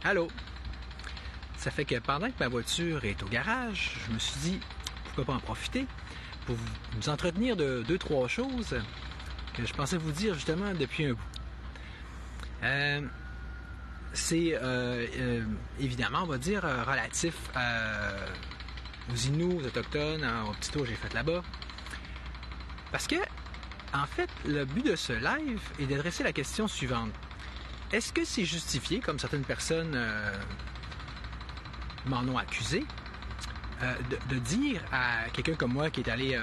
Allô? Ça fait que pendant que ma voiture est au garage, je me suis dit, pourquoi pas en profiter pour vous entretenir de 2-3 choses que je pensais vous dire justement depuis un bout. C'est évidemment, on va dire, relatif aux Inuits, aux Autochtones, au petit tour que j'ai fait là-bas. Parce que, en fait, le but de ce live est d'adresser la question suivante. Est-ce que c'est justifié, comme certaines personnes m'en ont accusé, de dire à quelqu'un comme moi qui est allé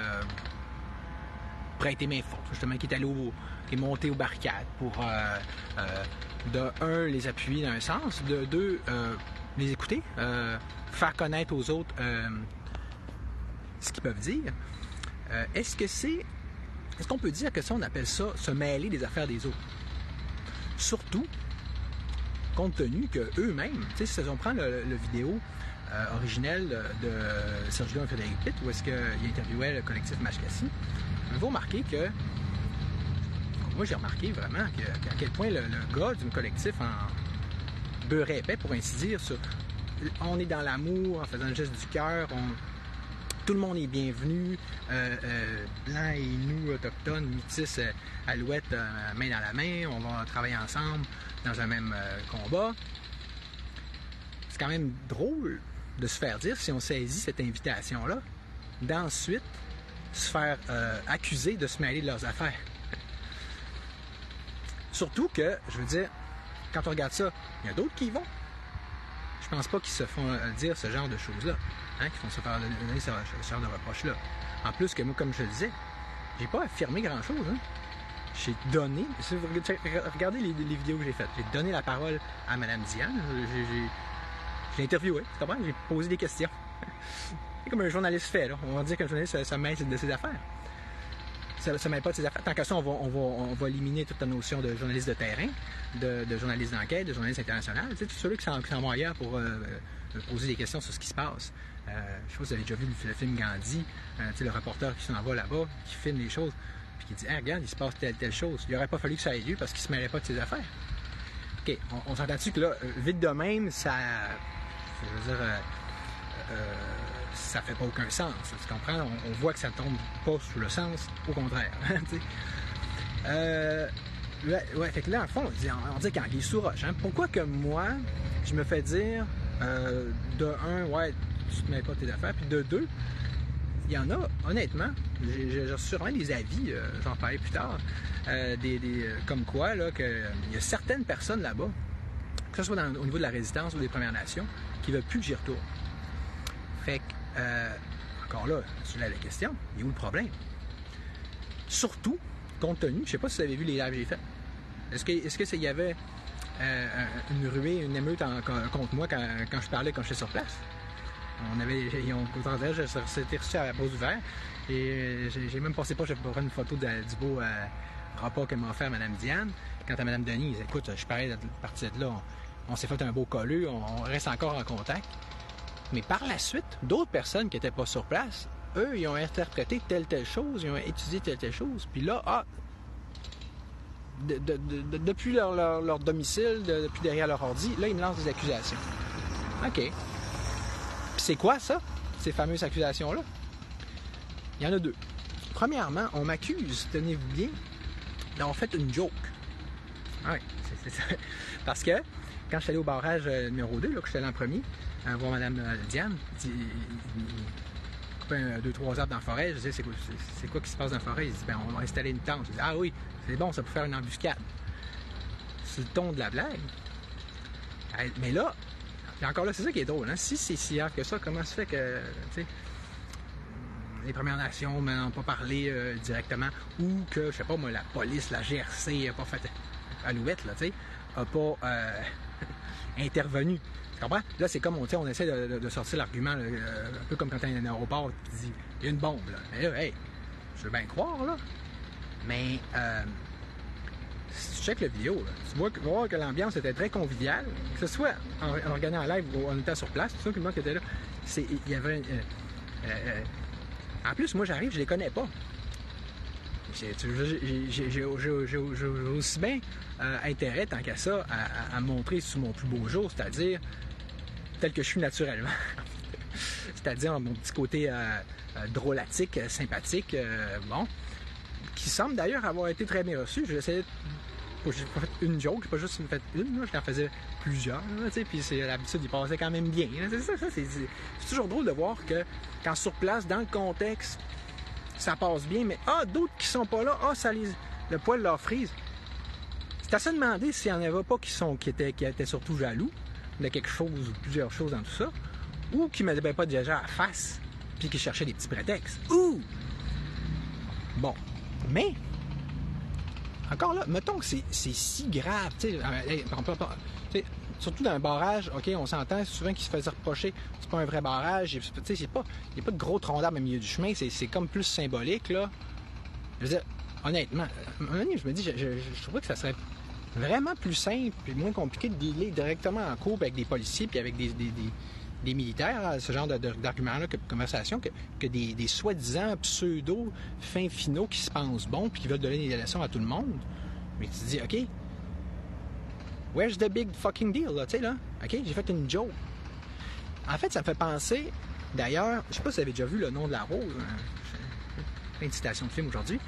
prêter main forte, justement, qui est monté aux barricades pour, de un, les appuyer dans un sens, de deux, les écouter, faire connaître aux autres ce qu'ils peuvent dire. Est-ce qu'on peut dire que ça, on appelle ça se mêler des affaires des autres? Surtout, compte tenu qu'eux-mêmes, tu sais, si on prend le vidéo originelle de Sergio et Frédéric Pitt, où est-ce qu'il interviewait le collectif Mashkassi, vous remarquez que, moi j'ai remarqué vraiment à quel point le gars du collectif en beurre épais, pour ainsi dire, on est dans l'amour, en faisant le geste du cœur, tout le monde est bienvenu, blanc et nous, autochtones, métis, alouettes, main dans la main, on va travailler ensemble dans un même combat. C'est quand même drôle de se faire dire, si on saisit cette invitation-là, d'ensuite se faire accuser de se mêler de leurs affaires. Surtout que, je veux dire, quand on regarde ça, il y a d'autres qui y vont. Je pense pas qu'ils se font dire ce genre de choses-là, hein, qu'ils font se faire donner ce genre de reproches-là. En plus que moi, comme je le disais, j'ai pas affirmé grand-chose. Hein. J'ai donné, si vous regardez les vidéos que j'ai faites, j'ai donné la parole à Mme Diane, j'ai interviewé, tu comprends? J'ai posé des questions. C'est comme un journaliste fait, là. On va dire qu'un journaliste se mêle de ses affaires. Ça ne se mêle pas de ses affaires. Tant qu'à ça, on va éliminer toute la notion de journaliste de terrain, de journaliste d'enquête, de journaliste international. Tu sais, tous ceux qui s'en vont ailleurs pour poser des questions sur ce qui se passe. Je sais pas si vous avez déjà vu le film Gandhi, tu sais, le reporter qui s'en va là-bas, qui filme les choses, puis qui dit hey, regarde, il se passe telle chose. Il n'aurait pas fallu que ça ait lieu parce qu'il ne se mêlait pas de ses affaires. OK, on s'entend-tu que là, vite de même, ça. Je veux dire. Ça fait pas aucun sens. Tu comprends? On voit que ça tombe pas sous le sens, au contraire. Ouais, fait que là, en fond, on dit qu'anguille sous roche. Hein? Pourquoi que moi, je me fais dire, de un, ouais, tu te mets pas tes affaires, puis de deux, il y en a, honnêtement, j'ai reçu vraiment des avis, j'en parlais plus tard, comme quoi, là, il y a certaines personnes là-bas, que ce soit au niveau de la résistance ou des Premières Nations, qui veulent plus que j'y retourne. Fait que, encore là, c'est là la question, il est où le problème? Surtout, compte tenu, je sais pas si vous avez vu les lives que j'ai fait. Est-ce que il y avait une ruée, une émeute contre moi quand je parlais, quand j'étais sur place? C'était reçu à la pause du verre et j'ai même passé pas, je vais prendre une photo du beau repas qu'elle m'a offert Mme Diane. Quant à Mme Denise, écoute, je parlais de partir de là, on s'est fait un beau colleux, on reste encore en contact. Mais par la suite, d'autres personnes qui n'étaient pas sur place, eux, ils ont interprété telle chose, ils ont étudié telle chose. Puis là, depuis leur domicile, depuis derrière leur ordi, là, ils me lancent des accusations. OK. Puis c'est quoi ça, ces fameuses accusations-là? Il y en a deux. Premièrement, on m'accuse, tenez-vous bien, d'avoir fait une joke. Oui, c'est ça. Parce que, quand je suis allé au barrage numéro 2, là, que je suis allé en premier, voir Mme Diane, il coupait 2-3 arbres dans la forêt. Je disais, c'est quoi qui se passe dans la forêt? Il dit, on va installer une tente. Je dis, ah oui, c'est bon, ça peut faire une embuscade. C'est le ton de la blague. Mais là, et encore là, c'est ça qui est drôle. Hein? Si c'est si grave que ça, comment se fait que, tu sais, les Premières Nations n'ont pas parlé directement, ou que, je sais pas moi, la police, la GRC n'a pas fait alouette, là, tu sais, n'a pas intervenu. Tu comprends? Là, c'est comme, on essaie de sortir l'argument, là, un peu comme quand t'es dans un aéroport, tu dis, il y a une bombe, là. Mais là, hey, je veux bien croire, là. Mais, si tu checkes la vidéo, là, tu vas voir que l'ambiance était très conviviale, que ce soit en regardant en live ou en étant sur place, tout ça, que le monde qui était là, il y avait en plus, moi, j'arrive, je les connais pas. j'ai aussi bien intérêt, tant qu'à ça, à me montrer sous mon plus beau jour, c'est-à-dire tel que je suis naturellement. C'est-à-dire mon petit côté drôlatique, sympathique, qui semble d'ailleurs avoir été très bien reçu. J'essayais j'ai pas fait une joke, j'ai pas juste fait une, là, j'en faisais plusieurs, puis l'habitude, il passait quand même bien. Là, c'est toujours drôle de voir que quand sur place, dans le contexte, ça passe bien, mais d'autres qui sont pas là, le poil leur frise. C'est à se demander s'il y en avait pas qui étaient surtout jaloux de quelque chose ou plusieurs choses dans tout ça, ou qui ne mettaient pas déjà à la face, puis qui cherchaient des petits prétextes. Bon, mais encore là, mettons que c'est si grave, surtout dans un barrage, OK, on s'entend souvent qu'il se faisait reprocher, c'est pas un vrai barrage, il n'y a pas de gros tronc d'arbre au milieu du chemin, c'est comme plus symbolique, là. Je veux dire, honnêtement, je me dis, je trouvais que ça serait vraiment plus simple et moins compliqué de dealer directement en cours avec des policiers puis avec des militaires, là, ce genre d'arguments-là, de conversation, que des soi-disant pseudo fins finaux qui se pensent bons puis qui veulent donner des leçons à tout le monde. Mais tu te dis, OK, where's the big fucking deal, là, tu sais, là? OK, j'ai fait une joke. En fait, ça me fait penser, d'ailleurs, je sais pas si vous avez déjà vu Le Nom de la Rose, plein de citations de films aujourd'hui.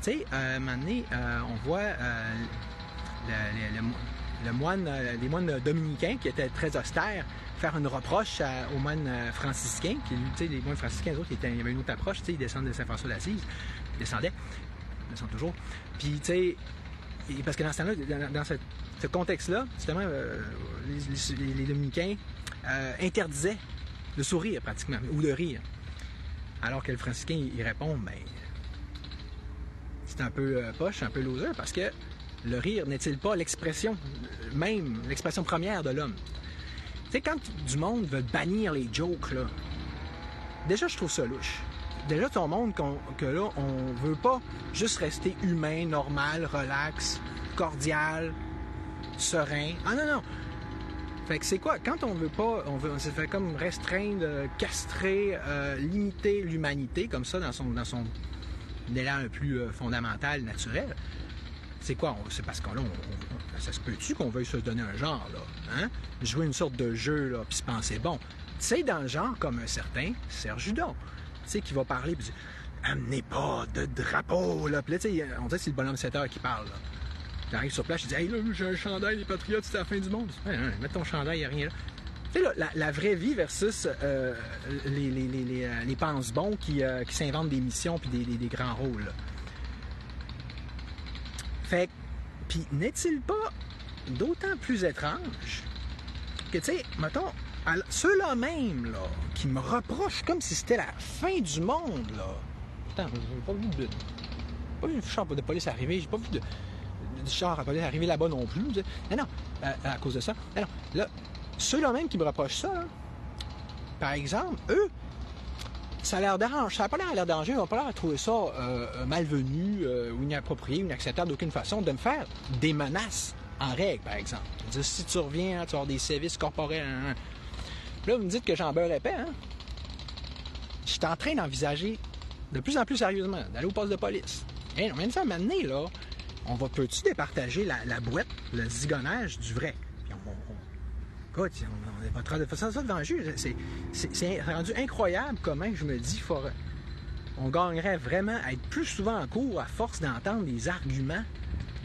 Tu sais, à un moment donné, on voit les moines dominicains qui étaient très austères faire une reproche aux moines franciscains, qui, tu sais, les moines franciscains, les autres, il y avait une autre approche, tu sais, ils descendent de Saint-François d'Assise, ils descendaient toujours, puis, tu sais, parce que dans ce temps-là, dans ce contexte-là, justement, les dominicains interdisaient de sourire, pratiquement, ou de rire, alors que le franciscain, il répond, ben, c'est un peu poche, un peu loser, parce que le rire n'est-il pas l'expression première de l'homme? Tu sais, quand du monde veut bannir les jokes, là, déjà, je trouve ça louche. Déjà, ton monde, que là, on veut pas juste rester humain, normal, relax, cordial, serein. Ah non. Fait que c'est quoi? Quand on veut pas, on se fait comme restreindre, castrer, limiter l'humanité, comme ça, dans son élan un plus fondamental, naturel. C'est quoi? C'est parce que là, ça se peut-tu qu'on veuille se donner un genre, là? Hein? Jouer une sorte de jeu, là, puis se penser bon. Tu sais, dans le genre, comme un certain Serge Hudon, tu sais, qui va parler, puis amenez pas de drapeau, là. Puis là, tu sais, on dirait que c'est le bonhomme 7 heures qui parle, là. Il arrive sur place, il dit, hey, là, j'ai un chandail des Patriotes, c'est la fin du monde. Ouais, mets ton chandail, il n'y a rien là. Tu sais, là, la vraie vie versus les pense-bons qui s'inventent des missions puis des grands rôles, là. Fait que, puis n'est-il pas d'autant plus étrange que, tu sais, mettons, ceux-là même, là, qui me reprochent comme si c'était la fin du monde, là. Attends, j'ai pas vu de char de police arriver, j'ai pas vu de char de police arriver là-bas non plus. Non, à cause de ça. Non, là, ceux-là même qui me reprochent ça, là, par exemple, eux, ça n'a pas l'air déranger, ils n'ont pas l'air de trouver ça malvenu ou inapproprié, ou inacceptable d'aucune façon, de me faire des menaces en règle, par exemple. Dire, si tu reviens, hein, tu vas avoir des sévices corporels. Hein. Là, vous me dites que j'en beurre épais, hein? Je suis en train d'envisager de plus en plus sérieusement d'aller au poste de police. Hey, non, même ça, maintenant, là, peux-tu départager la boîte, le zigonnage du vrai? Puis écoute, on n'est pas train de faire ça devant le juge. C'est rendu incroyable comment je me dis on gagnerait vraiment à être plus souvent en cours à force d'entendre des arguments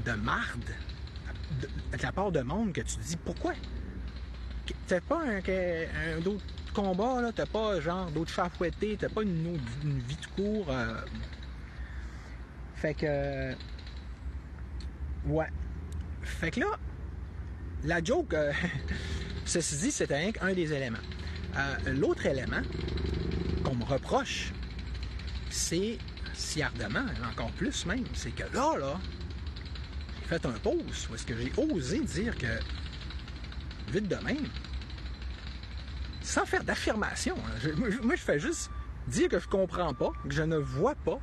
de marde de la part de monde que tu te dis pourquoi? T'as pas un d'autre combat, là, t'as pas genre d'autres chats fouettés, t'as pas une vie de cours. Fait que. Ouais. Fait que là, la joke, ceci dit, c'était un des éléments. L'autre élément qu'on me reproche, c'est si ardemment, encore plus même, c'est que là, j'ai fait un pause où est-ce que j'ai osé dire que, vite de même, sans faire d'affirmation, moi je fais juste dire que je comprends pas, que je ne vois pas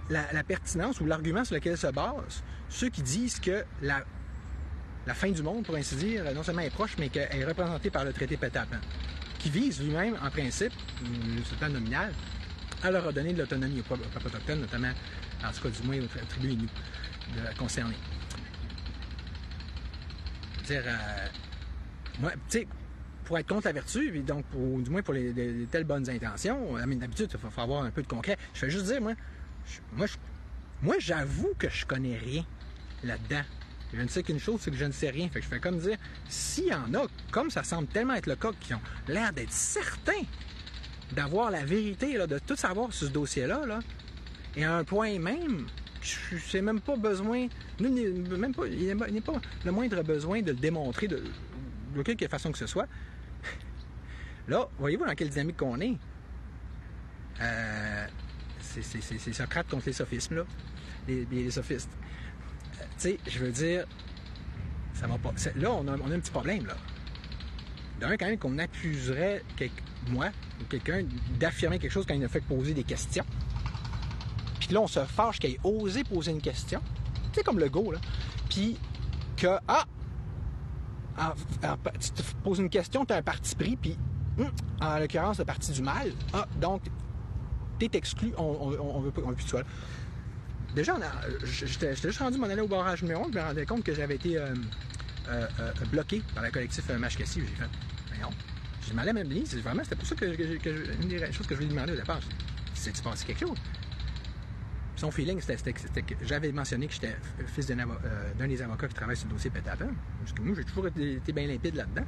la pertinence ou l'argument sur lequel se base ceux qui disent que la fin du monde, pour ainsi dire, non seulement est proche, mais qu'elle est représentée par le traité Pétapan, qui vise lui-même, en principe, sur le plan nominal, à leur donner de l'autonomie aux peuples autochtones, notamment En tout cas, du moins, aux tribus Innu concernées. Dire, moi, tu sais, pour être contre la vertu, et donc, du moins pour les telles bonnes intentions, d'habitude, il faut avoir un peu de concret. Je fais juste dire, moi, j'avoue que je connais rien là-dedans. Je ne sais qu'une chose, c'est que je ne sais rien. Fait que je fais comme dire, s'il y en a, comme ça semble tellement être le cas, qui ont l'air d'être certains d'avoir la vérité, là, de tout savoir sur ce dossier-là, là, et à un point même, je n'ai même pas besoin, il n'est pas le moindre besoin de le démontrer de quelque façon que ce soit. Là, voyez-vous dans quelle dynamique qu'on est? C'est Socrate contre les sophismes, là. Les sophistes. Tu sais, je veux dire, ça va pas. Là, on a un petit problème, là. D'un, quand même, qu'on accuserait moi ou quelqu'un d'affirmer quelque chose quand il ne fait que poser des questions. Puis là, on se fâche qu'il ait osé poser une question. Tu sais, comme le go, là. Puis que, tu te poses une question, tu as un parti pris, puis en l'occurrence, le parti du mal. Donc, t'es exclu, on veut plus de toi. Déjà, j'étais juste rendu m'en aller au barrage numéro 1, je me rendais compte que j'avais été bloqué par le collectif Mashkassi. J'ai fait, voyons, je m'allais même lire, c'était pour ça que une des choses que je voulais demander au départ, c'est-tu passé quelque chose? Son feeling, c'était que j'avais mentionné que j'étais fils d'un des avocats qui travaille sur le dossier Pétapin. Parce que moi, j'ai toujours été bien limpide là-dedans.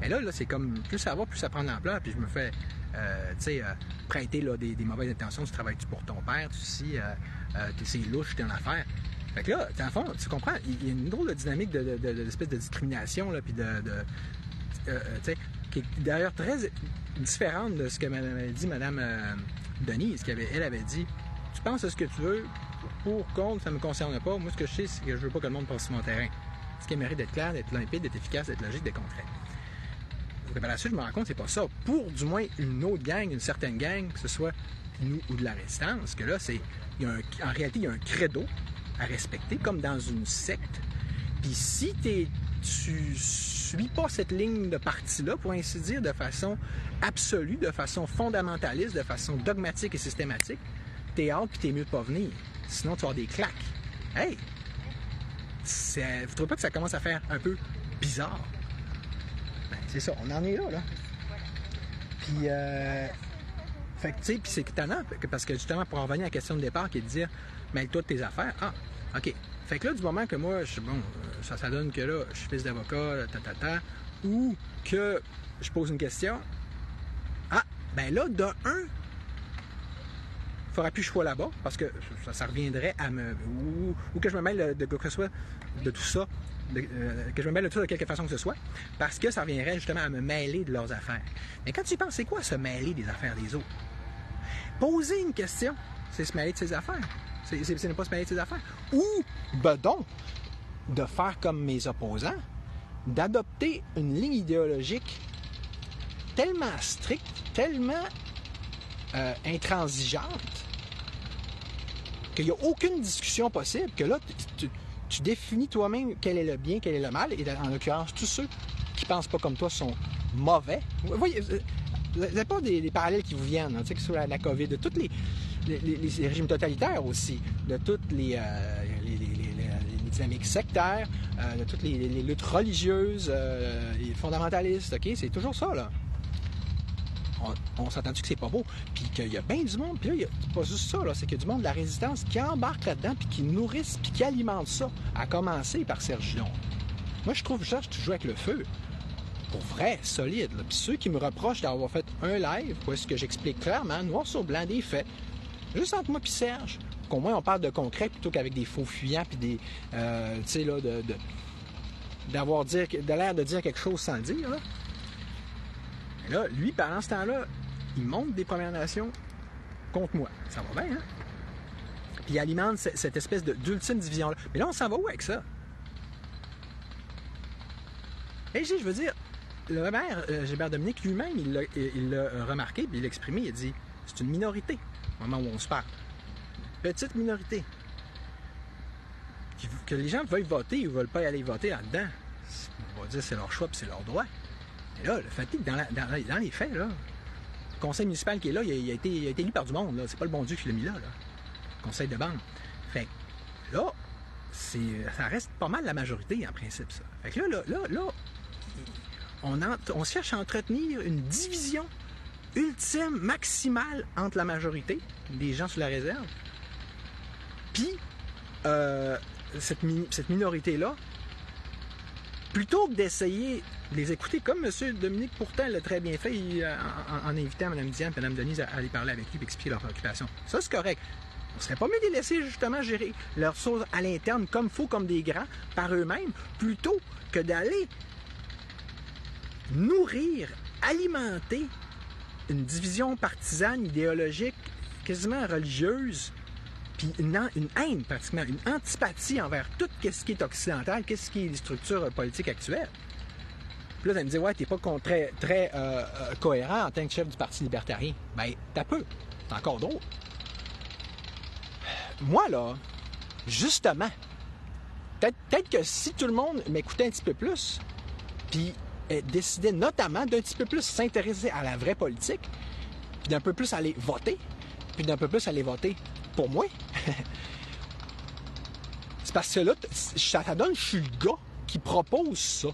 Et là, c'est comme, plus ça va, plus ça prend de l'ampleur, puis je me fais, prêter là, des mauvaises intentions, tu travailles-tu pour ton père, tu sais, c'est louche, t'es en affaire. Fait que là, en fond, tu comprends, il y a une drôle de dynamique d'espèce de discrimination, là, puis tu sais, qui est d'ailleurs très différente de ce que m'avait dit Mme Denise, elle avait dit, tu penses à ce que tu veux, pour, contre, ça ne me concerne pas. Moi, ce que je sais, c'est que je veux pas que le monde passe sur mon terrain. Ce qui mérite d'être clair, d'être limpide, d'être efficace, d'être logique, d'être concret. Et par la suite, je me rends compte que c'est pas ça. Pour du moins une autre gang, une certaine gang, que ce soit nous ou de la résistance, que là, en réalité, il y a un credo à respecter, comme dans une secte. Puis si tu suis pas cette ligne de parti-là, pour ainsi dire, de façon absolue, de façon fondamentaliste, de façon dogmatique et systématique, t'es hâte puis t'es mieux de pas venir. Sinon, tu vas avoir des claques. Hey! Vous trouvez pas que ça commence à faire un peu bizarre? Ben, c'est ça, on en est là. Puis, fait que, tu sais, puis c'est étonnant, parce que justement, pour en revenir à la question de départ, qui est de dire, mêle-toi de tes affaires. OK. Fait que là, du moment que moi, ça donne que là, je suis fils d'avocat, ou que je pose une question, ben là, de un, il faudra plus que je sois là-bas, parce que ça reviendrait à ou que je me mêle de quoi que ce soit, de tout ça, que je me mêle de tout de quelque façon que ce soit, parce que ça reviendrait justement à me mêler de leurs affaires. Mais quand tu y penses, c'est quoi se mêler des affaires des autres? Poser une question, c'est se mêler de ses affaires. C'est ne pas se mêler de ses affaires. Ou, donc, de faire comme mes opposants, d'adopter une ligne idéologique tellement stricte, tellement intransigeante, qu'il n'y a aucune discussion possible, que là, tu définis toi-même quel est le bien, quel est le mal, et en l'occurrence, tous ceux qui ne pensent pas comme toi sont mauvais. Vous voyez, vous n'avez pas des parallèles qui vous viennent, hein, tu sais, que ce soit la COVID, de tous les régimes totalitaires aussi, de toutes les dynamiques sectaires, de toutes les luttes religieuses, les fondamentalistes, OK? C'est toujours ça, là. On s'entend-tu que c'est pas beau? Puis qu'il y a bien du monde, puis là, c'est pas juste ça, là, c'est qu'il y a du monde de la résistance qui embarque là-dedans, puis qui nourrissent, puis qui alimente ça, à commencer par Serge Gidon. Moi, je trouve que tu joues avec le feu. Pour vrai, solide. Là. Puis ceux qui me reprochent d'avoir fait un live, où est-ce que j'explique clairement, noir sur blanc, des faits, juste entre moi puis Serge, qu'au moins on parle de concret plutôt qu'avec des faux fuyants, puis des, tu sais, là, de l'air de dire quelque chose sans le dire, là. Et là, lui, pendant ce temps-là, il monte des Premières Nations contre moi. Ça va bien, hein? Puis il alimente cette espèce d'ultime division-là. Mais là, on s'en va où avec ça? Et je veux dire, le maire, Gilbert Dominique, lui-même, il l'a remarqué, puis il l'a exprimé, il a dit, c'est une minorité, au moment où on se parle. Une petite minorité. Que les gens veuillent voter ou ne veulent pas aller voter là-dedans, on va dire c'est leur choix puis c'est leur droit. Et là, le fait est que dans les faits, là, le conseil municipal qui est là, il a été élu par du monde. Là. C'est pas le bon Dieu qui l'a mis là. conseil de bande. Fait que là, ça reste pas mal la majorité, en principe, ça. Fait que là, on cherche à entretenir une division ultime, maximale entre la majorité, des gens sur la réserve, puis cette minorité-là, plutôt que d'essayer de les écouter, comme M. Dominique Pourtant l'a très bien fait en invitant Mme Diane et Mme Denise à aller parler avec lui et expliquer leurs préoccupations. Ça, c'est correct. On serait pas mieux de les laisser justement gérer leurs choses à l'interne comme faut, comme des grands, par eux-mêmes, plutôt que d'aller nourrir, alimenter une division partisane, idéologique, quasiment religieuse, puis une haine pratiquement, une antipathie envers tout ce qui est occidental, qu'est-ce qui est les structures politiques actuelles. Puis là, vous allez me dire, ouais, t'es pas très cohérent en tant que chef du Parti libertarien. Ben, t'as peu. C'est encore drôle. Moi, là, justement, peut-être que si tout le monde m'écoutait un petit peu plus, puis décidait notamment d'un petit peu plus s'intéresser à la vraie politique, puis d'un peu plus aller voter, puis d'un peu plus aller voter pour moi, c'est parce que là, ça donne, je suis le gars qui propose ça,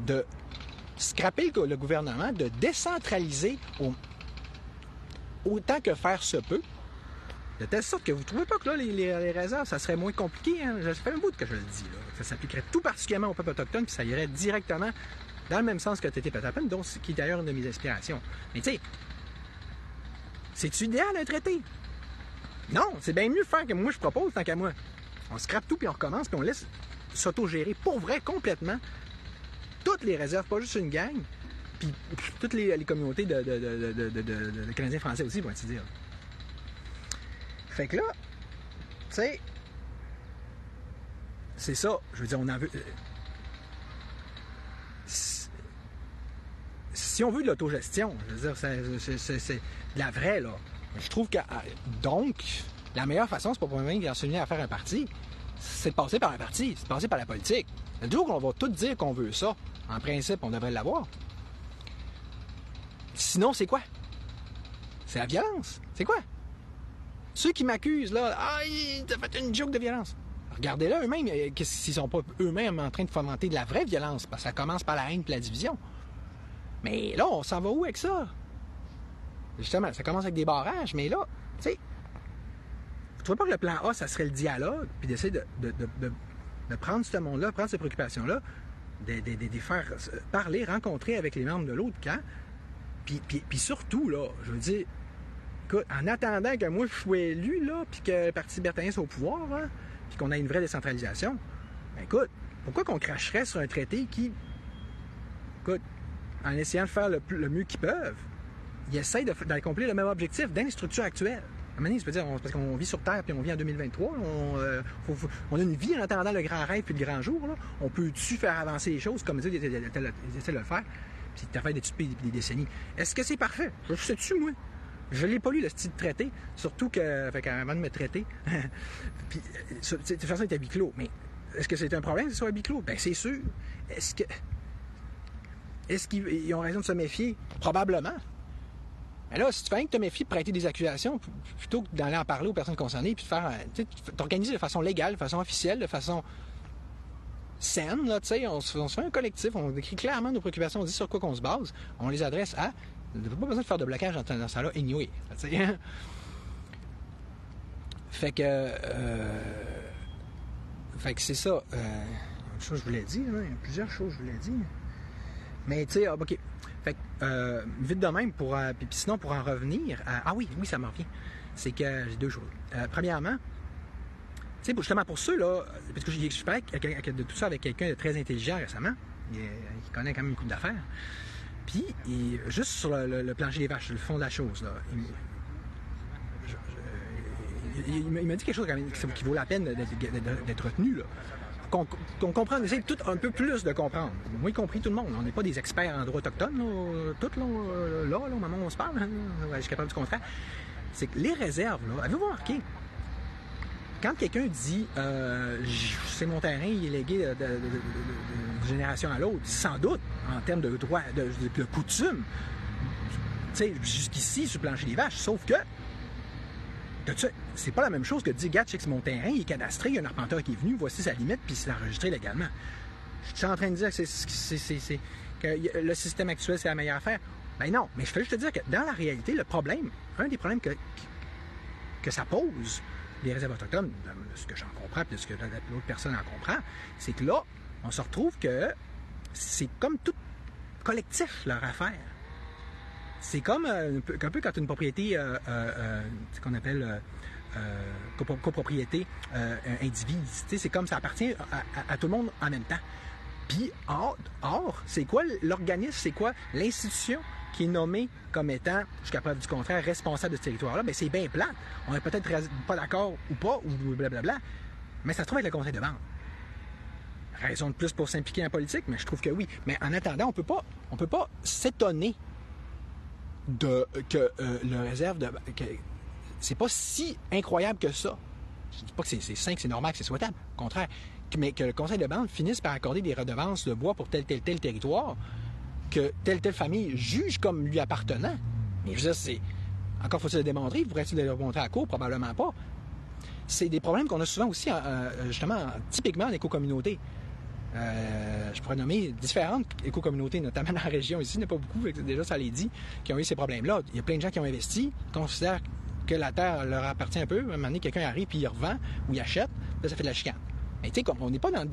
de scraper le gouvernement, de décentraliser autant que faire se peut, de telle sorte que vous ne trouvez pas que là, les réserves, ça serait moins compliqué. Hein? Ça fait un bout que je le dis. Là. Ça s'appliquerait tout particulièrement au peuple autochtone, puis ça irait directement dans le même sens que Tété Patapon, donc qui est d'ailleurs une de mes inspirations. Mais tu sais, c'est-tu idéal un traité? Non, c'est bien mieux faire que moi je propose tant qu'à moi. On scrape tout, puis on recommence, puis on laisse s'auto-gérer pour vrai, complètement, toutes les réserves, pas juste une gang, puis toutes les communautés de Canadiens français aussi, vont-ils dire. Fait que là, tu sais, c'est ça. Je veux dire, on en veut. Si on veut de l'autogestion, je veux dire, c'est de la vraie, là. Je trouve que, donc, la meilleure façon, c'est pas pour moi d'enseigner à faire un parti, c'est de passer par un parti, c'est de passer par la politique. Le jour qu'on va tout dire qu'on veut ça, en principe, on devrait l'avoir. Sinon, c'est quoi? C'est la violence. C'est quoi? Ceux qui m'accusent, là, t'as fait une joke de violence. Regardez-là eux-mêmes, s'ils sont pas eux-mêmes en train de fomenter de la vraie violence, parce que ça commence par la haine et la division. Mais là, on s'en va où avec ça? Justement, ça commence avec des barrages, mais là, tu sais, vous trouvez pas que le plan A, ça serait le dialogue, puis d'essayer de prendre ce monde-là, prendre ces préoccupations-là, de faire parler, rencontrer avec les membres de l'autre camp, puis surtout, là, je veux dire, écoute, en attendant que moi je sois élu, là, puis que le Parti libertarien soit au pouvoir, hein, puis qu'on ait une vraie décentralisation, ben écoute, pourquoi qu'on cracherait sur un traité qui, écoute, en essayant de faire le mieux qu'ils peuvent, ils essayent d'accomplir le même objectif dans les structures actuelles. À un moment donné, ça veut dire, parce qu'on vit sur Terre, puis on vit en 2023, on a une vie en attendant le grand rêve puis le grand jour, là. On peut-tu faire avancer les choses, comme ils essaient de le faire, puis ça fait depuis des décennies. Est-ce que c'est parfait? Je sais-tu, moi? Je ne l'ai pas lu, le style de traité, surtout qu'avant de me traiter, puis, de toute façon, il est à huis clos. Mais est-ce que c'est un problème que ce soit à huis clos? Bien, c'est sûr. Est-ce qu'ils ont raison de se méfier? Probablement. Mais là, si tu fais rien que te méfier de prêter des accusations, plutôt que d'aller en parler aux personnes concernées, puis de faire, t'organiser de façon légale, de façon officielle, de façon saine, là, tu sais, on se fait un collectif, on décrit clairement nos préoccupations, on dit sur quoi qu'on se base, on les adresse à... Il n'y a pas besoin de faire de blocage dans ça là, anyway. Fait que c'est ça. Une chose que je voulais dire, hein, il y a plusieurs choses que je voulais dire. Mais tu sais, OK. Fait que, vite de même, puis sinon, pour en revenir, oui, ça m'en revient. C'est que j'ai deux choses. Premièrement, tu sais, justement pour ceux, là, parce que je parlais de tout ça avec quelqu'un de très intelligent récemment, il connaît quand même une couple d'affaires. Puis, juste sur le plancher des vaches, le fond de la chose, là, il m'a dit quelque chose qui vaut la peine d'être retenu, là. Qu'on comprenne, essaye tout un peu plus de comprendre. Moi y compris tout le monde. On n'est pas des experts en droit autochtone, là, tout là, au moment où on se parle, hein, je suis capable du contraire. C'est que les réserves, là, avez-vous remarqué? Quand quelqu'un dit c'est mon terrain, il est légué de génération à l'autre, sans doute, en termes de droit, de coutume, tu sais, jusqu'ici, sur le plancher des vaches, sauf que C'est pas la même chose que de dire, regarde, check mon terrain, il est cadastré, il y a un arpenteur qui est venu, voici sa limite, puis c'est enregistré légalement. Je suis en train de dire que le système actuel, c'est la meilleure affaire. Ben non, mais je fais juste te dire que dans la réalité, le problème, un des problèmes que ça pose, les réserves autochtones, de ce que j'en comprends, puis de ce que l'autre personne en comprend, c'est que là, on se retrouve que c'est comme tout collectif, leur affaire. C'est comme un peu quand tu as une propriété qu'on appelle copropriété indivise. C'est comme ça appartient à tout le monde en même temps. Puis, or, c'est quoi l'organisme, c'est quoi l'institution qui est nommée comme étant, jusqu'à preuve du contraire, responsable de ce territoire-là? Bien, c'est bien plat. On est peut-être pas d'accord ou pas, ou blablabla, mais ça se trouve avec le conseil de vente. Raison de plus pour s'impliquer en politique, mais je trouve que oui. Mais en attendant, on peut pas s'étonner que le réserve c'est pas si incroyable que ça. Je dis pas que c'est sain, que c'est normal, que c'est souhaitable. Au contraire. Mais que le conseil de vente finisse par accorder des redevances de bois pour tel territoire que telle famille juge comme lui appartenant. Mais je veux dire, c'est... Encore faut-il le démontrer? Pourrait-il le remontrer à la cour? Probablement pas. C'est des problèmes qu'on a souvent aussi, justement, typiquement en éco-communauté. Je pourrais nommer différentes éco-communautés, notamment dans la région ici, il n'y en a pas beaucoup, déjà ça les dit, qui ont eu ces problèmes-là. Il y a plein de gens qui ont investi, considèrent que la terre leur appartient un peu, à un moment donné, quelqu'un arrive puis il revend ou il achète, là, ça fait de la chicane. Mais tu sais, on n'est pas dans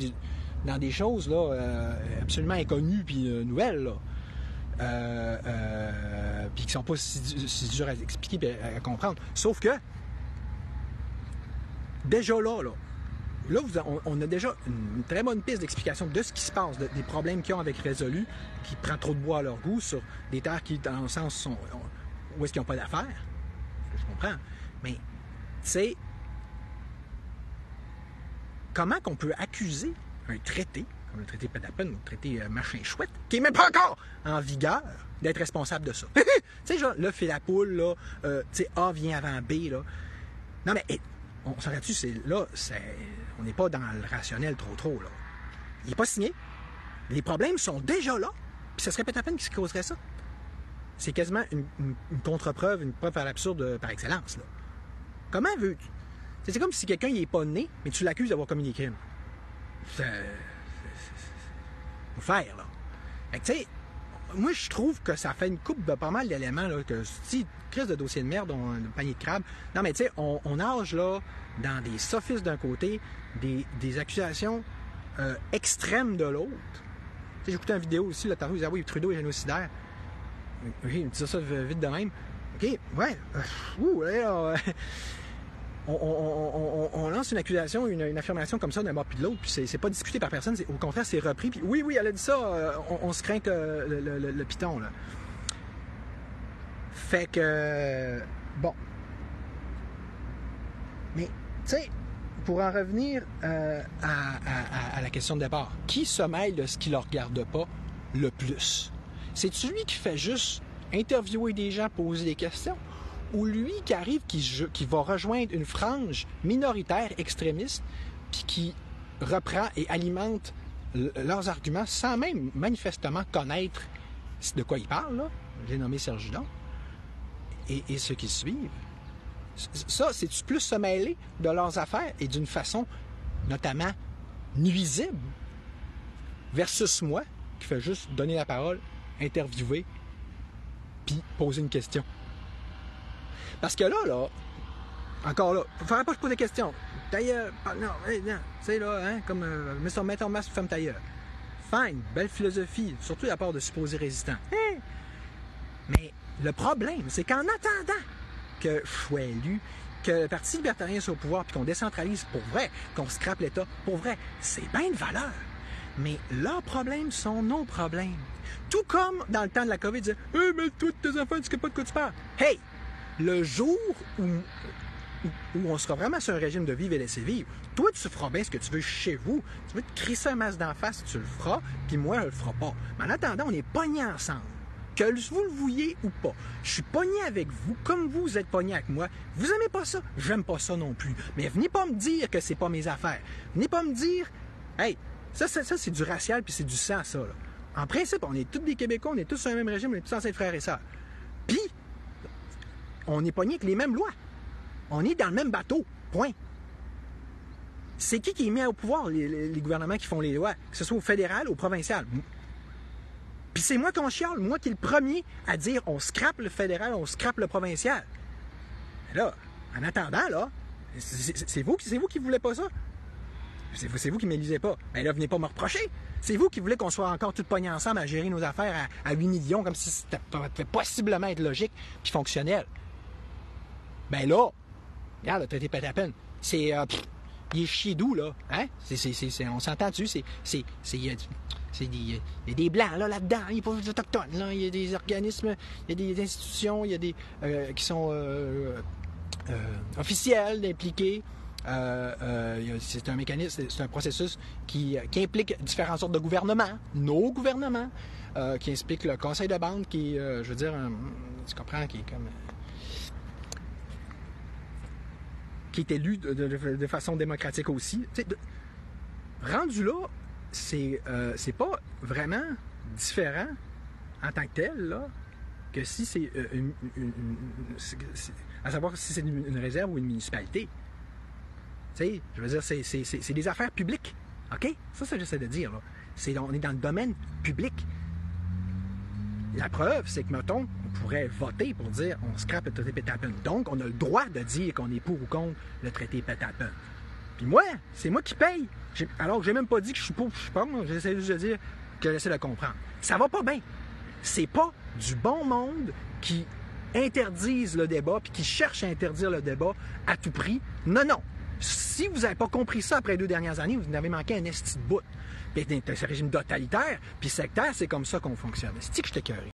des choses là, absolument inconnues puis nouvelles, là. Puis qui ne sont pas si dures à expliquer et à comprendre. Sauf que, déjà là, on a déjà une très bonne piste d'explication de ce qui se passe, des problèmes qu'ils ont avec Résolu, qui prend trop de bois à leur goût sur des terres qui, dans le sens, sont où est-ce qu'ils n'ont pas d'affaires. Je comprends. Mais, tu sais, comment qu'on peut accuser un traité, comme le traité Pétapen ou le traité machin chouette, qui n'est même pas encore en vigueur, d'être responsable de ça? Tu sais, genre, là, fait la poule, là, tu sais, A vient avant B, là. Non, mais... on s'en là-dessus, on n'est pas dans le rationnel trop, là. Il n'est pas signé. Les problèmes sont déjà là. Puis ça serait peut-être à peine qui causerait ça. C'est quasiment une contre-preuve, une preuve à l'absurde par excellence, là. Comment veux-tu? C'est comme si quelqu'un n'est pas né, mais tu l'accuses d'avoir commis des crimes. Faut faire, là. Fait que, tu sais, moi, je trouve que ça fait une coupe de pas mal d'éléments, là, que si crise de dossier de merde, un panier de crabe. Non, mais tu sais, on nage, là, dans des sophismes d'un côté, des accusations extrêmes de l'autre. Tu sais, j'ai écouté une vidéo aussi, là, tantôt, ils disaient, oui, Trudeau est génocidaire. Oui, il me dit ça vite de même. OK, ouais. On lance une accusation, une affirmation comme ça d'un bord puis de l'autre, puis c'est pas discuté par personne, au contraire, c'est repris, puis oui, elle a dit ça, on se craint que le piton, là. Fait que, bon. Mais, tu sais, pour en revenir à la question de départ, qui se mêle de ce qui ne le regarde pas le plus? C'est-tu lui qui fait juste interviewer des gens, poser des questions? Ou lui qui arrive, qui va rejoindre une frange minoritaire extrémiste, puis qui reprend et alimente leurs arguments sans même manifestement connaître de quoi ils parlent, là. J'ai nommé Serge Judon, et ceux qui suivent. Ça, c'est-tu plus se mêler de leurs affaires et d'une façon notamment nuisible versus moi qui fait juste donner la parole, interviewer, puis poser une question. Parce que là, encore là, il ne faudrait pas que je pose des questions. D'ailleurs, non, tu sais là, hein, comme mets ton masque, ferme ta gueule. Fine, belle philosophie, surtout la part de supposés résistants. Hein? Mais le problème, c'est qu'en attendant que je sois élu, que le Parti libertarien soit au pouvoir, puis qu'on décentralise pour vrai, qu'on scrape l'État pour vrai, c'est bien de valeur. Mais leurs problèmes sont nos problèmes. Tout comme dans le temps de la COVID, dire « Hey, mais toi, tes enfants, tu sais pas de quoi tu parles. » Hey! Le jour où on sera vraiment sur un régime de vivre et laisser vivre, toi, tu feras bien ce que tu veux chez vous. Tu veux te crisser un masque d'en face, tu le feras, puis moi, je le ferai pas. Mais en attendant, on est pognés ensemble. Que vous le vouliez ou pas. Je suis pogné avec vous, comme vous êtes pogné avec moi. Vous aimez pas ça? J'aime pas ça non plus. Mais venez pas me dire que c'est pas mes affaires. Venez pas me dire, hey, ça c'est du racial puis c'est du sang, ça, là. En principe, on est tous des Québécois, on est tous sur un même régime, on est tous censés être frères et sœurs. Puis, on est pogné avec les mêmes lois. On est dans le même bateau. Point. C'est qui est mis au pouvoir, les gouvernements qui font les lois, que ce soit au fédéral ou au provincial? Puis c'est moi qu'on chiale, moi qui est le premier à dire on scrape le fédéral, on scrape le provincial. Mais là, en attendant, là, c'est vous qui voulez pas ça. C'est vous qui ne m'élisez pas. Ben là, venez pas me reprocher. C'est vous qui voulez qu'on soit encore tous pognés ensemble à gérer nos affaires à 8 millions, comme si ça pouvait possiblement être logique puis fonctionnel. Ben là, regarde, le traité pète à peine. C'est... il est chier doux, là. Hein? On s'entend dessus. Il y a des Blancs là-dedans. Il n'y a pas des Autochtones. Là. Il y a des organismes, il y a des institutions, il y a des qui sont officiels, impliqués. C'est un mécanisme, c'est un processus qui implique différentes sortes de gouvernements, nos gouvernements, qui implique le conseil de bande qui, je veux dire, tu comprends, qui est comme... qui est élu de façon démocratique aussi. Rendu là, c'est pas vraiment différent en tant que tel, là, que si c'est à savoir si c'est une réserve ou une municipalité. T'sais, je veux dire, c'est des affaires publiques. OK? Ça j'essaie de dire. Là. On est dans le domaine public. La preuve, c'est que, mettons, on pourrait voter pour dire on scrape le traité Pétapen. Donc, on a le droit de dire qu'on est pour ou contre le traité Pétapen. Puis moi, c'est moi qui paye. Alors que j'ai même pas dit que je suis pour ou je suis pas. J'essaie juste de dire que j'essaie de comprendre. Ça va pas bien. C'est pas du bon monde qui interdisent le débat puis qui cherchent à interdire le débat à tout prix. Non. Si vous n'avez pas compris ça après les 2 dernières années, vous n'avez manqué un esti de bout. Puis ce régime totalitaire, puis sectaire, c'est comme ça qu'on fonctionne. C'est-tu que je t'écœure?